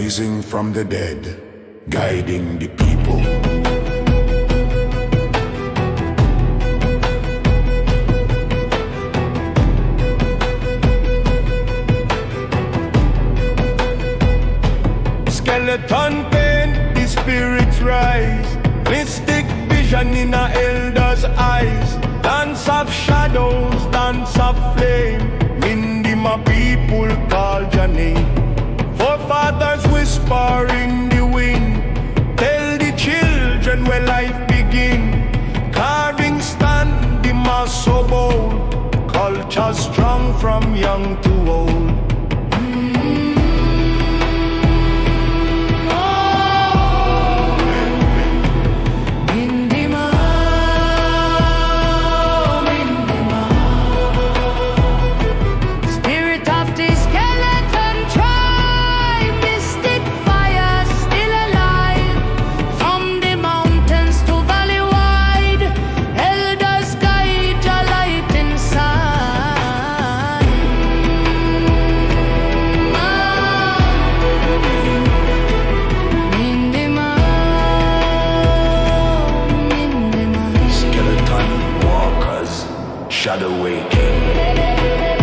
rising from the dead, guiding the people. Skeleton paint, the spirits rise. Mystic vision in our elders' eyes. Dance of shadows, dance of flame. MINDIMA people call your name. Forefathers whisper in the wind. Tell the children where life begin. Carving stand, the mass so bold. Culture strong from young to old. Shadow waking.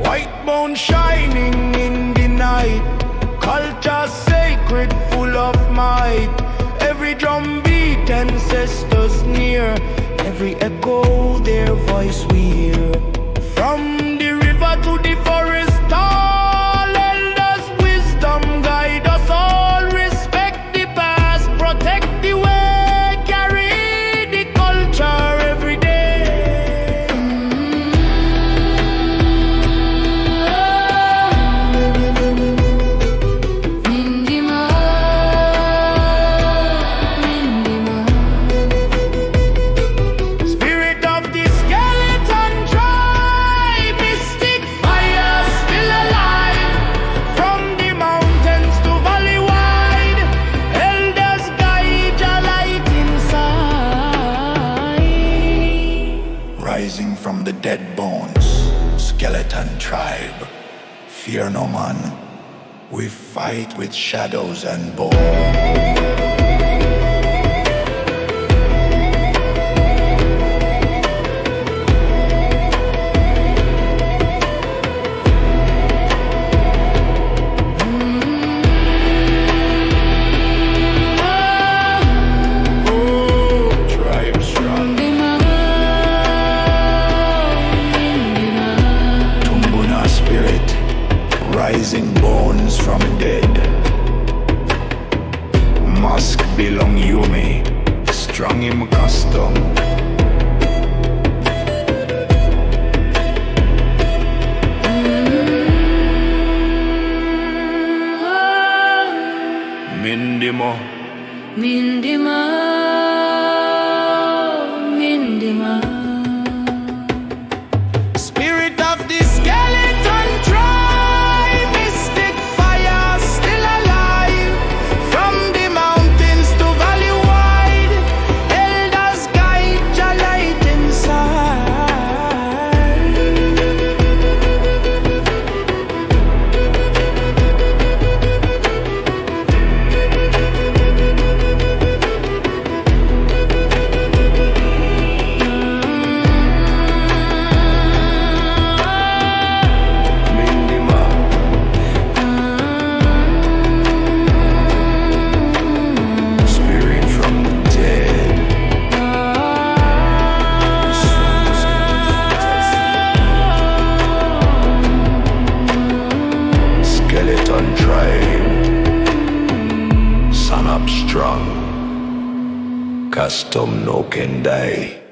White bone shining in the night. Culture sacred, full of might. Every drum beat, ancestors near. Every echo, their voice we hear. From the river to the forest, rising from the dead bones, skeleton tribe. Fear no man, we fight with shadows and bone. Rising bones from dead. Mask belong Yumi, strong in custom. MINDIMA, MINDIMA, MINDIMA. Spirit of the skeleton tribe, mystic fire still alive. From the mountains to valley wide, elders guide your light Strong, custom no can die.